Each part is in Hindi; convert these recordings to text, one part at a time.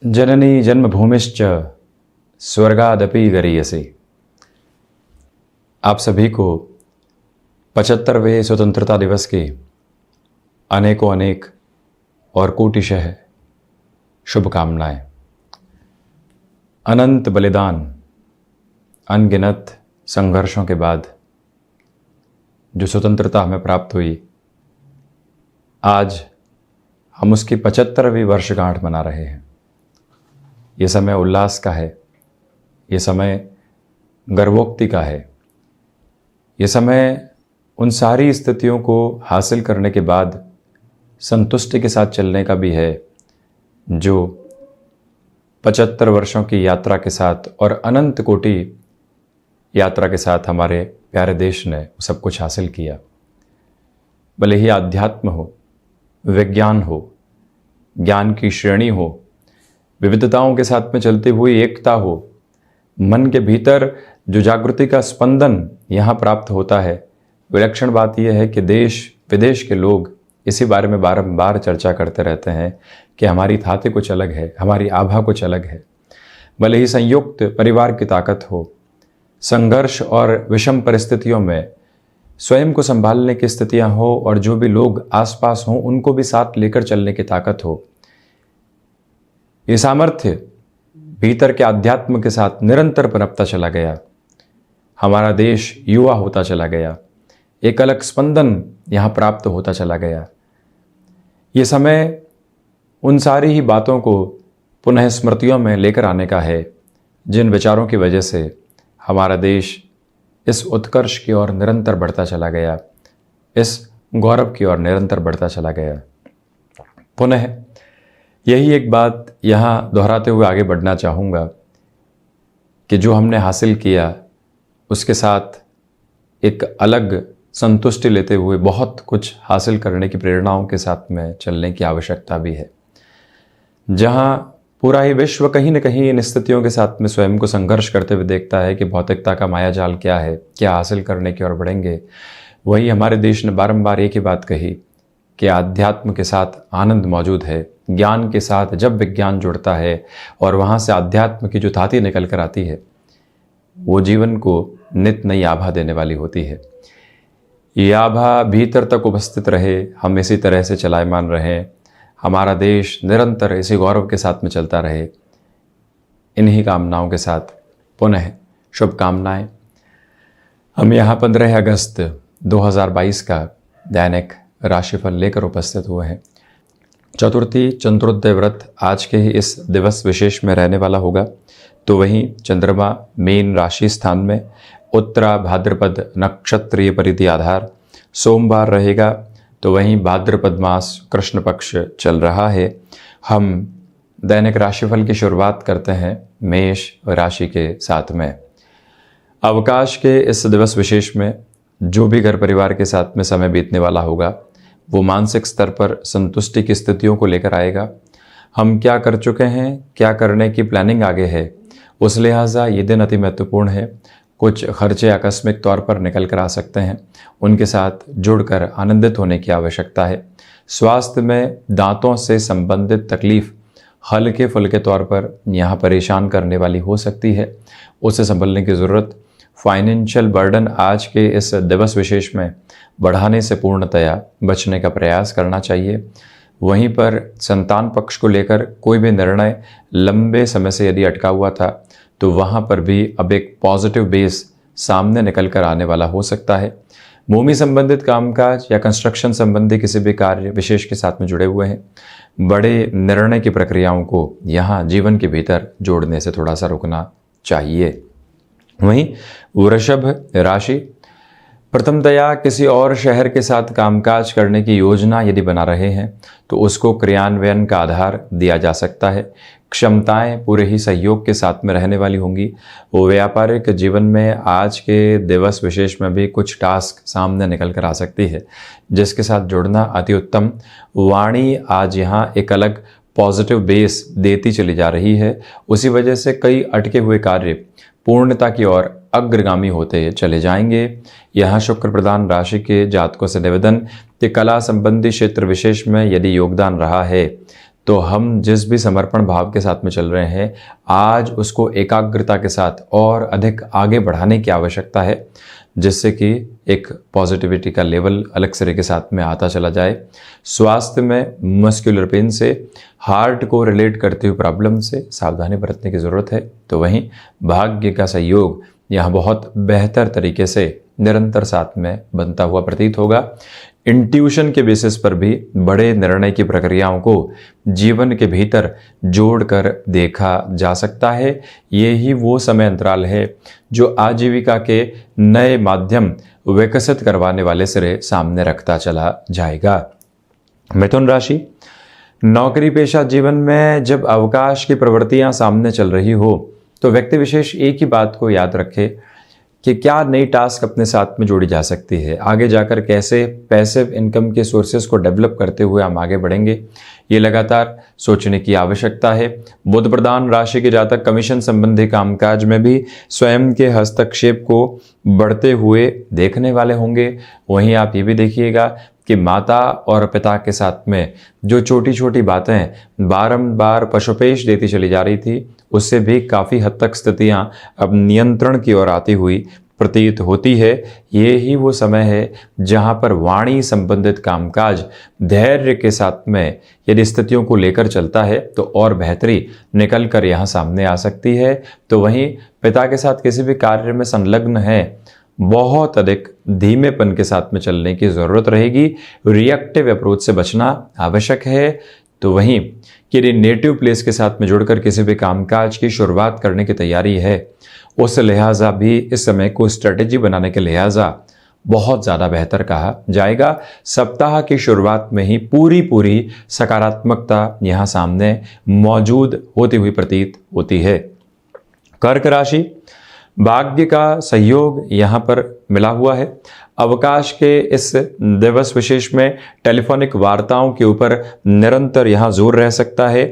जननी जन्मभूमिश्च स्वर्गादपि गरीयसी। आप सभी को 75वें स्वतंत्रता दिवस की अनेकों अनेक और कोटिशः शुभकामनाएं। अनंत बलिदान, अनगिनत संघर्षों के बाद जो स्वतंत्रता हमें प्राप्त हुई, आज हम उसकी 75वीं वर्षगांठ मना रहे हैं। ये समय उल्लास का है, ये समय गर्वोक्ति का है, ये समय उन सारी स्थितियों को हासिल करने के बाद संतुष्टि के साथ चलने का भी है, जो 75 वर्षों की यात्रा के साथ और अनंत कोटि यात्रा के साथ हमारे प्यारे देश ने सब कुछ हासिल किया। भले ही आध्यात्म हो, विज्ञान हो, ज्ञान की श्रेणी हो, विविधताओं के साथ में चलती हुई एकता हो, मन के भीतर जो जागृति का स्पंदन यहाँ प्राप्त होता है। विलक्षण बात यह है कि देश विदेश के लोग इसी बारे में बारंबार चर्चा करते रहते हैं कि हमारी थाती कुछ अलग है, हमारी आभा कुछ अलग है। भले ही संयुक्त परिवार की ताकत हो, संघर्ष और विषम परिस्थितियों में स्वयं को संभालने की स्थितियां हो और जो भी लोग आसपास हों उनको भी साथ लेकर चलने की ताकत हो, ये सामर्थ्य भीतर के अध्यात्म के साथ निरंतर पनपता चला गया। हमारा देश युवा होता चला गया, एक अलग स्पंदन यहाँ प्राप्त होता चला गया। ये समय उन सारी ही बातों को पुनः स्मृतियों में लेकर आने का है, जिन विचारों की वजह से हमारा देश इस उत्कर्ष की ओर निरंतर बढ़ता चला गया, इस गौरव की ओर निरंतर बढ़ता चला गया। पुनः यही एक बात यहाँ दोहराते हुए आगे बढ़ना चाहूँगा कि जो हमने हासिल किया उसके साथ एक अलग संतुष्टि लेते हुए बहुत कुछ हासिल करने की प्रेरणाओं के साथ में चलने की आवश्यकता भी है। जहाँ पूरा ही विश्व कहीं न कहीं इन स्थितियों के साथ में स्वयं को संघर्ष करते हुए देखता है कि भौतिकता का मायाजाल क्या है, क्या हासिल करने की ओर बढ़ेंगे, वही हमारे देश ने बारंबार एक ही बात कही कि आध्यात्म के साथ आनंद मौजूद है। ज्ञान के साथ जब विज्ञान जुड़ता है और वहाँ से आध्यात्म की जो थाती निकल कर आती है, वो जीवन को नित नई आभा देने वाली होती है। ये आभा भीतर तक उपस्थित रहे, हम इसी तरह से चलायमान रहें, हमारा देश निरंतर इसी गौरव के साथ में चलता रहे। इन्हीं कामनाओं के साथ पुनः शुभकामनाएं। हम यहाँ 15 अगस्त 2022 का दैनिक राशिफल लेकर उपस्थित हुए हैं। चतुर्थी चंद्रोदय व्रत आज के ही इस दिवस विशेष में रहने वाला होगा। तो वहीं चंद्रमा मीन राशि स्थान में उत्तरा भाद्रपद नक्षत्रीय परिधि आधार सोमवार रहेगा। तो वहीं भाद्रपद मास कृष्ण पक्ष चल रहा है। हम दैनिक राशिफल की शुरुआत करते हैं मेष राशि के साथ में। अवकाश के इस दिवस विशेष में जो भी घर परिवार के साथ में समय बीतने वाला होगा, वो मानसिक स्तर पर संतुष्टि की स्थितियों को लेकर आएगा। हम क्या कर चुके हैं, क्या करने की प्लानिंग आगे है, उस लिहाजा ये दिन अति महत्वपूर्ण है। कुछ खर्चे आकस्मिक तौर पर निकल कर आ सकते हैं, उनके साथ जुड़कर आनंदित होने की आवश्यकता है। स्वास्थ्य में दांतों से संबंधित तकलीफ हल्के फुल्के तौर पर यहाँ परेशान करने वाली हो सकती है, उससे संभलने की ज़रूरत। फाइनेंशियल बर्डन आज के इस दिवस विशेष में बढ़ाने से पूर्णतया बचने का प्रयास करना चाहिए। वहीं पर संतान पक्ष को लेकर कोई भी निर्णय लंबे समय से यदि अटका हुआ था, तो वहाँ पर भी अब एक पॉजिटिव बेस सामने निकल कर आने वाला हो सकता है। भूमि संबंधित कामकाज या कंस्ट्रक्शन संबंधी किसी भी कार्य विशेष के साथ में जुड़े हुए हैं, बड़े निर्णय की प्रक्रियाओं को यहाँ जीवन के भीतर जोड़ने से थोड़ा सा रुकना चाहिए। वहीं वृषभ राशि, प्रथमतया किसी और शहर के साथ कामकाज करने की योजना यदि बना रहे हैं तो उसको क्रियान्वयन का आधार दिया जा सकता है। क्षमताएं पूरे ही सहयोग के साथ में रहने वाली होंगी। वो व्यापारिक जीवन में आज के दिवस विशेष में भी कुछ टास्क सामने निकल कर आ सकती है, जिसके साथ जुड़ना अति उत्तम। वाणी आज यहाँ एक अलग पॉजिटिव बेस देती चली जा रही है, उसी वजह से कई अटके हुए कार्य पूर्णता की ओर अग्रगामी होते चले जाएंगे। यहाँ शुक्र प्रधान राशि के जातकों से निवेदन कि कला संबंधी क्षेत्र विशेष में यदि योगदान रहा है तो हम जिस भी समर्पण भाव के साथ में चल रहे हैं, आज उसको एकाग्रता के साथ और अधिक आगे बढ़ाने की आवश्यकता है, जिससे कि एक पॉजिटिविटी का लेवल अलग सिरे के साथ में आता चला जाए। स्वास्थ्य में मस्कुलर पेन से, हार्ट को रिलेट करते हुए प्रॉब्लम से सावधानी बरतने की ज़रूरत है। तो वहीं भाग्य का सहयोग यहाँ बहुत बेहतर तरीके से निरंतर साथ में बनता हुआ प्रतीत होगा। इंट्यूशन के बेसिस पर भी बड़े निर्णय की प्रक्रियाओं को जीवन के भीतर जोड़कर देखा जा सकता है। यही वो समय अंतराल है जो आजीविका के नए माध्यम विकसित करवाने वाले सिरे सामने रखता चला जाएगा। मिथुन राशि, नौकरी पेशा जीवन में जब अवकाश की प्रवृत्तियां सामने चल रही हो तो व्यक्ति विशेष एक ही बात को याद रखे कि क्या नई टास्क अपने साथ में जोड़ी जा सकती है, आगे जाकर कैसे पैसिव इनकम के सोर्सेज को डेवलप करते हुए हम आगे बढ़ेंगे, ये लगातार सोचने की आवश्यकता है। बुध प्रधान राशि के जातक कमीशन संबंधी कामकाज में भी स्वयं के हस्तक्षेप को बढ़ते हुए देखने वाले होंगे। वहीं आप ये भी देखिएगा कि माता और पिता के साथ में जो छोटी छोटी बातें बारंबार पशुपेश देती चली जा रही थी, उससे भी काफ़ी हद तक स्थितियां अब नियंत्रण की ओर आती हुई प्रतीत होती है। ये ही वो समय है जहां पर वाणी संबंधित कामकाज धैर्य के साथ में यदि स्थितियों को लेकर चलता है तो और बेहतरी निकल कर यहाँ सामने आ सकती है। तो वहीं पिता के साथ किसी भी कार्य में संलग्न है, बहुत अधिक धीमेपन के साथ में चलने की ज़रूरत रहेगी। रिएक्टिव अप्रोच से बचना आवश्यक है। तो वहीं यदि नेटिव प्लेस के साथ में जुड़कर किसी भी कामकाज की शुरुआत करने की तैयारी है, उस लिहाजा भी इस समय को स्ट्रेटेजी बनाने के लिहाजा बहुत ज़्यादा बेहतर कहा जाएगा। सप्ताह की शुरुआत में ही पूरी सकारात्मकता यहाँ सामने मौजूद होती हुई प्रतीत होती है। कर्क राशि, भाग्य का सहयोग यहाँ पर मिला हुआ है। अवकाश के इस दिवस विशेष में टेलीफोनिक वार्ताओं के ऊपर निरंतर यहाँ जोर रह सकता है।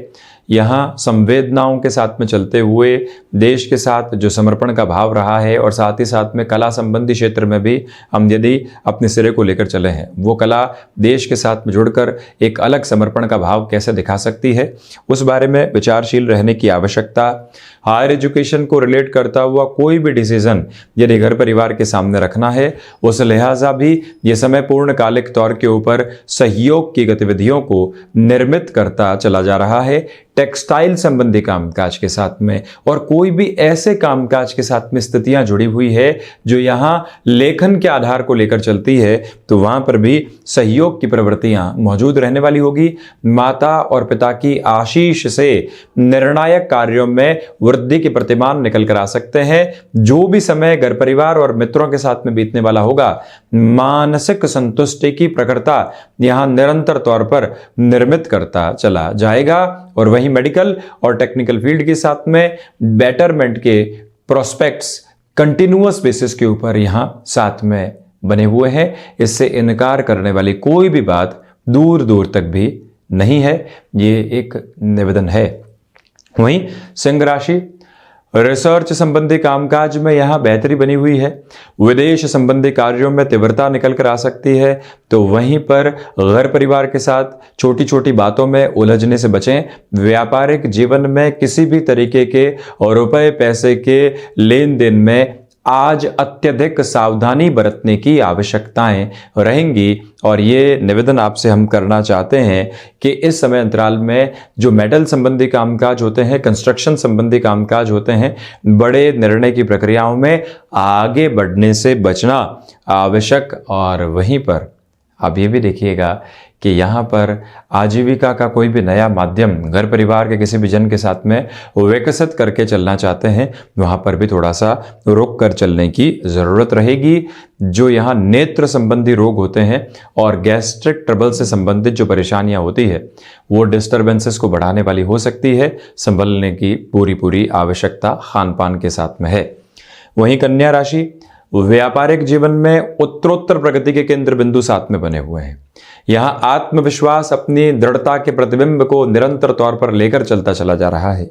यहाँ संवेदनाओं के साथ में चलते हुए देश के साथ जो समर्पण का भाव रहा है और साथ ही साथ में कला संबंधी क्षेत्र में भी हम यदि अपने सिरे को लेकर चले हैं, वो कला देश के साथ में जुड़कर एक अलग समर्पण का भाव कैसे दिखा सकती है, उस बारे में विचारशील रहने की आवश्यकता। हायर एजुकेशन को रिलेट करता हुआ कोई भी डिसीजन यदि घर परिवार के सामने रखना है, उस लिहाजा भी ये समय पूर्णकालिक तौर के ऊपर सहयोग की गतिविधियों को निर्मित करता चला जा रहा है। टेक्सटाइल संबंधी कामकाज के साथ में और कोई भी ऐसे कामकाज के साथ में स्थितियां जुड़ी हुई है जो यहां लेखन के आधार को लेकर चलती है, तो वहां पर भी सहयोग की प्रवृत्तियां मौजूद रहने वाली होगी। माता और पिता की आशीष से निर्णायक कार्यों में वृद्धि के प्रतिमान निकल कर आ सकते हैं। जो भी समय घर परिवार और मित्रों के साथ में बीतने वाला होगा, मानसिक संतुष्टि की प्रखरता यहां निरंतर तौर पर निर्मित करता चला जाएगा। और वहीं मेडिकल और टेक्निकल फील्ड के साथ में बेटरमेंट के प्रोस्पेक्ट्स कंटिन्यूअस बेसिस के ऊपर यहां साथ में बने हुए हैं। इससे इनकार करने वाली कोई भी बात दूर दूर तक भी नहीं है, ये एक निवेदन है। वहीं सिंह राशि, रिसर्च संबंधी कामकाज में यहां बेहतरी बनी हुई है। विदेश संबंधी कार्यों में तीव्रता निकल कर आ सकती है। तो वहीं पर घर परिवार के साथ छोटी छोटी बातों में उलझने से बचें। व्यापारिक जीवन में किसी भी तरीके के और रुपए पैसे के लेन देन में आज अत्यधिक सावधानी बरतने की आवश्यकताएं रहेंगी। और ये निवेदन आपसे हम करना चाहते हैं कि इस समय अंतराल में जो मेटल संबंधी कामकाज होते हैं, कंस्ट्रक्शन संबंधी कामकाज होते हैं, बड़े निर्णय की प्रक्रियाओं में आगे बढ़ने से बचना आवश्यक। और वहीं पर आप ये भी देखिएगा कि यहाँ पर आजीविका का कोई भी नया माध्यम घर परिवार के किसी भी जन के साथ में विकसित करके चलना चाहते हैं, वहाँ पर भी थोड़ा सा रुक कर चलने की ज़रूरत रहेगी। जो यहाँ नेत्र संबंधी रोग होते हैं और गैस्ट्रिक ट्रबल से संबंधित जो परेशानियाँ होती है, वो डिस्टर्बेंसेस को बढ़ाने वाली हो सकती है। संभलने की पूरी आवश्यकता खान पान के साथ में है। वहीं कन्या राशि, व्यापारिक जीवन में उत्तरोत्तर प्रगति के केंद्र बिंदु साथ में बने हुए हैं। यहाँ आत्मविश्वास अपनी दृढ़ता के प्रतिबिंब को निरंतर तौर पर लेकर चलता चला जा रहा है।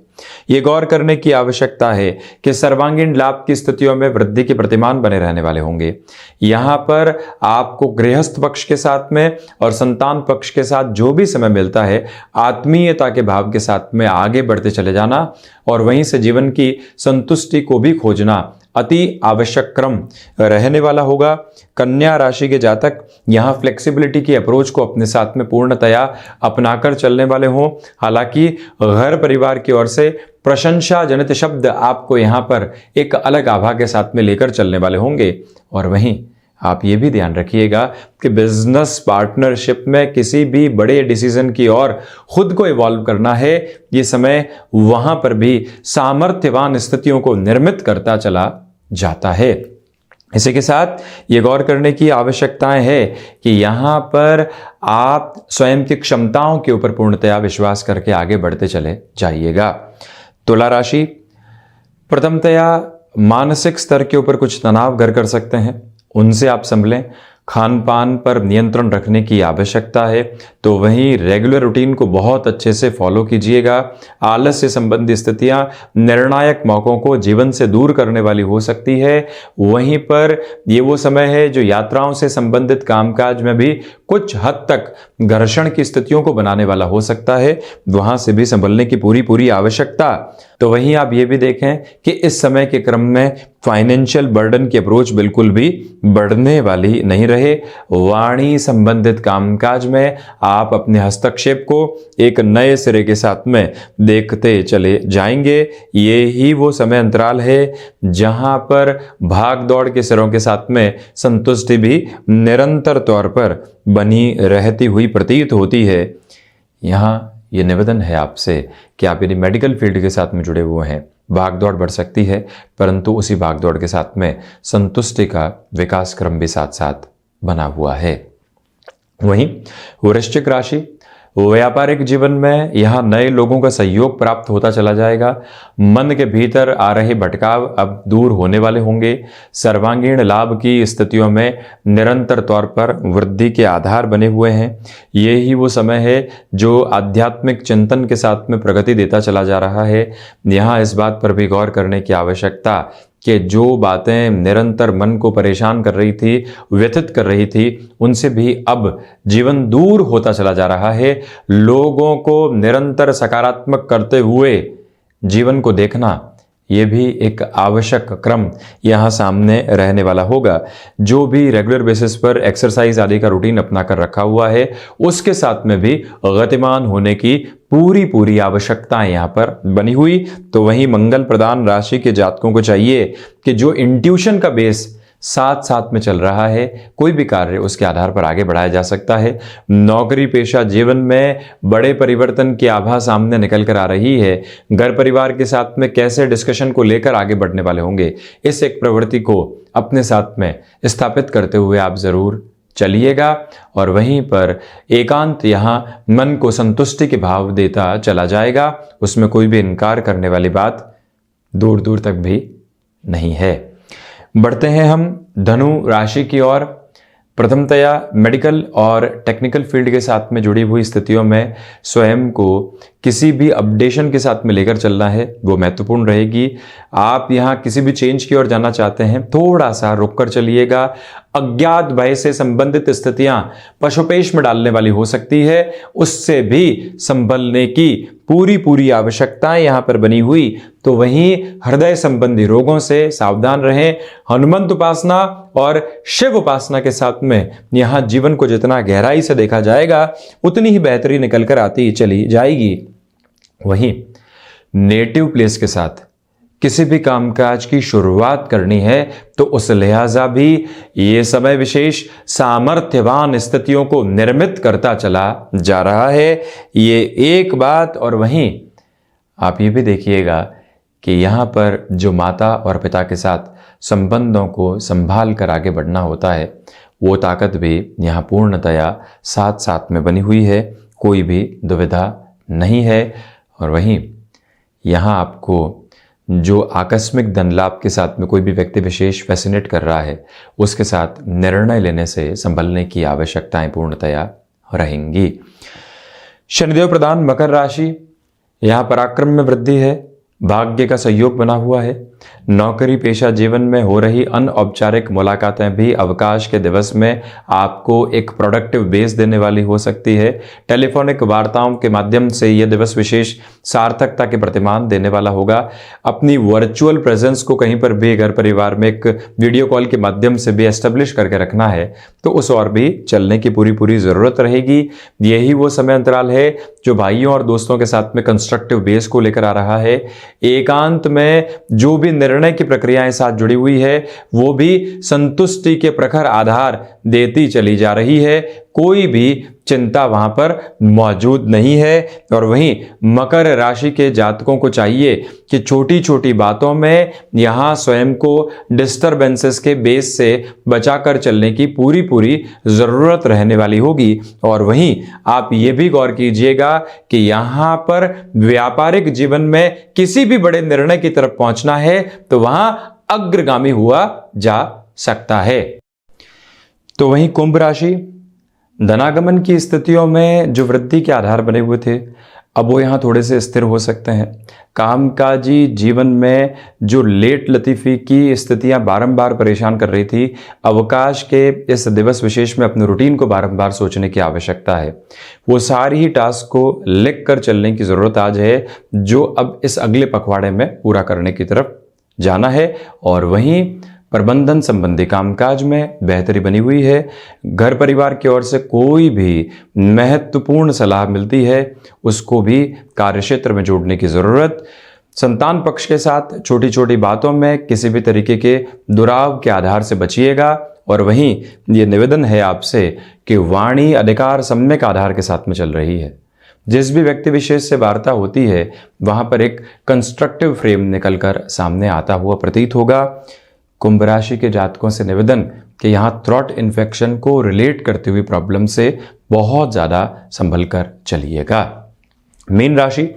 ये गौर करने की आवश्यकता है कि सर्वांगीण लाभ की स्थितियों में वृद्धि के प्रतिमान बने रहने वाले होंगे। यहाँ पर आपको गृहस्थ पक्ष के साथ में और संतान पक्ष के साथ जो भी समय मिलता है, आत्मीयता के भाव के साथ में आगे बढ़ते चले जाना और वहीं से जीवन की संतुष्टि को भी खोजना अति आवश्यक क्रम रहने वाला होगा। कन्या राशि के जातक यहाँ फ्लेक्सिबिलिटी की अप्रोच को अपने साथ में पूर्णतया अपनाकर चलने वाले हों। हालांकि घर परिवार की ओर से प्रशंसा जनित शब्द आपको यहाँ पर एक अलग आभा के साथ में लेकर चलने वाले होंगे। और वहीं आप ये भी ध्यान रखिएगा कि बिजनेस पार्टनरशिप में किसी भी बड़े डिसीजन की ओर खुद को इवॉल्व करना है, ये समय वहां पर भी सामर्थ्यवान स्थितियों को निर्मित करता चला जाता है। इसी के साथ ये गौर करने की आवश्यकताएं है कि यहाँ पर आप स्वयं की क्षमताओं के ऊपर पूर्णतया विश्वास करके आगे बढ़ते चले जाइएगा। तुला राशि, प्रथमतया मानसिक स्तर के ऊपर कुछ तनाव घर कर सकते हैं, उनसे आप संभलें। खान पान पर नियंत्रण रखने की आवश्यकता है, तो वहीं रेगुलर रूटीन को बहुत अच्छे से फॉलो कीजिएगा। आलस से संबंधी स्थितियां निर्णायक मौकों को जीवन से दूर करने वाली हो सकती है। वहीं पर ये वो समय है जो यात्राओं से संबंधित कामकाज में भी कुछ हद तक घर्षण की स्थितियों को बनाने वाला हो सकता है, वहां से भी संभलने की पूरी आवश्यकता। तो वहीं आप ये भी देखें कि इस समय के क्रम में फाइनेंशियल बर्डन की अप्रोच बिल्कुल भी बढ़ने वाली नहीं रहे। वाणी संबंधित कामकाज में आप अपने हस्तक्षेप को एक नए सिरे के साथ में देखते चले जाएंगे। ये ही वो समय अंतराल है जहां पर भाग दौड़ के सिरों के साथ में संतुष्टि भी निरंतर तौर पर बनी रहती हुई प्रतीत होती है। यहाँ ये निवेदन है आपसे कि आप यदि मेडिकल फील्ड के साथ में जुड़े हुए हैं, भागदौड़ बढ़ सकती है, परंतु उसी भागदौड़ के साथ में संतुष्टि का विकास क्रम भी साथ साथ बना हुआ है। वहीं वृश्चिक राशि, व्यापारिक जीवन में यहाँ नए लोगों का सहयोग प्राप्त होता चला जाएगा। मन के भीतर आ रहे भटकाव अब दूर होने वाले होंगे। सर्वांगीण लाभ की स्थितियों में निरंतर तौर पर वृद्धि के आधार बने हुए हैं। ये ही वो समय है जो आध्यात्मिक चिंतन के साथ में प्रगति देता चला जा रहा है। यहाँ इस बात पर भी गौर करने की आवश्यकता कि जो बातें निरंतर मन को परेशान कर रही थी, व्यथित कर रही थी, उनसे भी अब जीवन दूर होता चला जा रहा है। लोगों को निरंतर सकारात्मक करते हुए जीवन को देखना, ये भी एक आवश्यक क्रम यहाँ सामने रहने वाला होगा। जो भी रेगुलर बेसिस पर एक्सरसाइज आदि का रूटीन अपना कर रखा हुआ है, उसके साथ में भी गतिमान होने की पूरी आवश्यकताएं यहाँ पर बनी हुई। तो वहीं मंगल प्रधान राशि के जातकों को चाहिए कि जो इंट्यूशन का बेस साथ साथ में चल रहा है, कोई भी कार्य उसके आधार पर आगे बढ़ाया जा सकता है। नौकरी पेशा जीवन में बड़े परिवर्तन की आभा सामने निकल कर आ रही है। घर परिवार के साथ में कैसे डिस्कशन को लेकर आगे बढ़ने वाले होंगे, इस एक प्रवृत्ति को अपने साथ में स्थापित करते हुए आप जरूर चलिएगा। और वहीं पर एकांत यहाँ मन को संतुष्टि के भाव देता चला जाएगा। उसमें कोई भी इनकार करने वाली बात दूर तक भी नहीं है। बढ़ते हैं हम धनु राशि की ओर। प्रथमतया मेडिकल और टेक्निकल फील्ड के साथ में जुड़ी हुई स्थितियों में स्वयं को किसी भी अपडेशन के साथ में लेकर चलना है, वो महत्वपूर्ण रहेगी। आप यहाँ किसी भी चेंज की ओर जाना चाहते हैं, थोड़ा सा रुक कर चलिएगा। अज्ञात भय से संबंधित स्थितियां पशुपेश में डालने वाली हो सकती है, उससे भी संभलने की पूरी आवश्यकताएं यहां पर बनी हुई। तो वहीं हृदय संबंधी रोगों से सावधान रहें। हनुमंत उपासना और शिव उपासना के साथ में यहां जीवन को जितना गहराई से देखा जाएगा, उतनी ही बेहतरी निकल कर आती चली जाएगी। वहीं नेटिव प्लेस के साथ किसी भी कामकाज की शुरुआत करनी है, तो उस लिहाजा भी ये समय विशेष सामर्थ्यवान स्थितियों को निर्मित करता चला जा रहा है, ये एक बात। और वहीं आप ये भी देखिएगा कि यहाँ पर जो माता और पिता के साथ संबंधों को संभाल कर आगे बढ़ना होता है, वो ताकत भी यहाँ पूर्णतया साथ साथ में बनी हुई है, कोई भी दुविधा नहीं है। और वहीं यहाँ आपको जो आकस्मिक धन लाभ के साथ में कोई भी व्यक्ति विशेष फैसिनेट कर रहा है, उसके साथ निर्णय लेने से संभलने की आवश्यकताएं पूर्णतया रहेंगी। शनिदेव प्रधान मकर राशि, यहाँ पराक्रम में वृद्धि है, भाग्य का सहयोग बना हुआ है। नौकरी पेशा जीवन में हो रही अनौपचारिक मुलाकातें भी अवकाश के दिवस में आपको एक प्रोडक्टिव बेस देने वाली हो सकती है। टेलीफोनिक वार्ताओं के माध्यम से यह दिवस विशेष सार्थकता के प्रतिमान देने वाला होगा। अपनी वर्चुअल प्रेजेंस को कहीं पर भी घर परिवार में एक वीडियो कॉल के माध्यम से भी एस्टेब्लिश करके रखना है तो उस और भी चलने की पूरी जरूरत रहेगी। यही वो समय अंतराल है जो भाइयों और दोस्तों के साथ में कंस्ट्रक्टिव बेस को लेकर आ रहा है। एकांत में जो भी निर्णय की प्रक्रियाएं साथ जुड़ी हुई है वो भी संतुष्टि के प्रखर आधार देती चली जा रही है। कोई भी चिंता वहां पर मौजूद नहीं है। और वहीं मकर राशि के जातकों को चाहिए कि छोटी छोटी बातों में यहां स्वयं को डिस्टरबेंसेस के बेस से बचाकर चलने की पूरी जरूरत रहने वाली होगी। और वहीं आप ये भी गौर कीजिएगा कि यहां पर व्यापारिक जीवन में किसी भी बड़े निर्णय की तरफ पहुंचना है तो वहां अग्रगामी हुआ जा सकता है। तो वहीं कुंभ राशि, धनागमन की स्थितियों में जो वृद्धि के आधार बने हुए थे अब वो यहाँ थोड़े से स्थिर हो सकते हैं। कामकाजी जीवन में जो लेट लतीफ़ी की स्थितियां बारंबार परेशान कर रही थी, अवकाश के इस दिवस विशेष में अपने रूटीन को बारंबार सोचने की आवश्यकता है। वो सारी ही टास्क को लिख कर चलने की ज़रूरत आज है जो अब इस अगले पखवाड़े में पूरा करने की तरफ जाना है। और वहीं प्रबंधन संबंधी कामकाज में बेहतरी बनी हुई है। घर परिवार की ओर से कोई भी महत्वपूर्ण सलाह मिलती है उसको भी कार्यक्षेत्र में जोड़ने की ज़रूरत। संतान पक्ष के साथ छोटी छोटी बातों में किसी भी तरीके के दुराव के आधार से बचिएगा। और वहीं ये निवेदन है आपसे कि वाणी अधिकार सम्यक आधार के साथ में चल रही है। जिस भी व्यक्ति विशेष से वार्ता होती है वहां पर एक कंस्ट्रक्टिव फ्रेम निकलकर सामने आता हुआ प्रतीत होगा। कुंभ राशि के जातकों से निवेदन कि यहाँ थ्रोट इन्फेक्शन को रिलेट करती हुई प्रॉब्लम से बहुत ज़्यादा संभल कर चलिएगा। मीन राशि,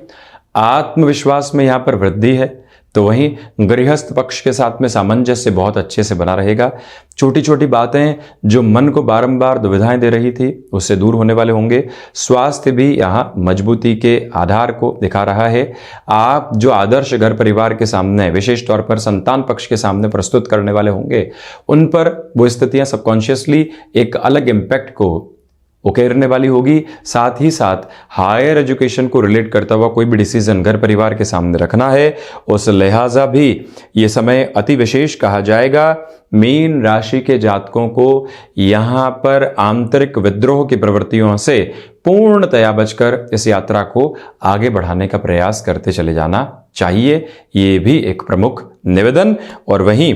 आत्मविश्वास में यहाँ पर वृद्धि है तो वहीं गृहस्थ पक्ष के साथ में सामंजस्य बहुत अच्छे से बना रहेगा। छोटी छोटी बातें जो मन को बारंबार दुविधाएं दे रही थी उससे दूर होने वाले होंगे। स्वास्थ्य भी यहाँ मजबूती के आधार को दिखा रहा है। आप जो आदर्श घर परिवार के सामने विशेष तौर पर संतान पक्ष के सामने प्रस्तुत करने वाले होंगे उन पर वो स्थितियां सबकॉन्शियसली एक अलग इम्पैक्ट को उकेरने वाली होगी। साथ ही साथ हायर एजुकेशन को रिलेट करता हुआ कोई भी डिसीजन घर परिवार के सामने रखना है उस लिहाजा भी ये समय अति विशेष कहा जाएगा। मीन राशि के जातकों को यहाँ पर आंतरिक विद्रोह की प्रवृत्तियों से पूर्णतया बचकर इस यात्रा को आगे बढ़ाने का प्रयास करते चले जाना चाहिए। ये भी एक प्रमुख निवेदन। और वहीं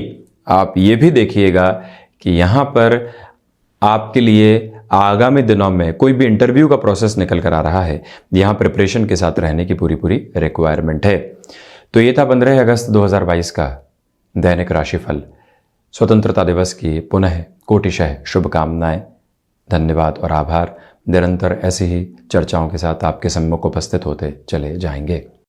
आप ये भी देखिएगा कि यहाँ पर आपके लिए आगामी दिनों में कोई भी इंटरव्यू का प्रोसेस निकल कर आ रहा है। यहाँ प्रिपरेशन के साथ रहने की पूरी रिक्वायरमेंट है। तो ये था 15 अगस्त 2022 का दैनिक राशिफल। स्वतंत्रता दिवस की पुनः कोटिशः शुभकामनाएं। धन्यवाद और आभार। निरंतर ऐसी ही चर्चाओं के साथ आपके सम्मुख उपस्थित होते चले जाएंगे।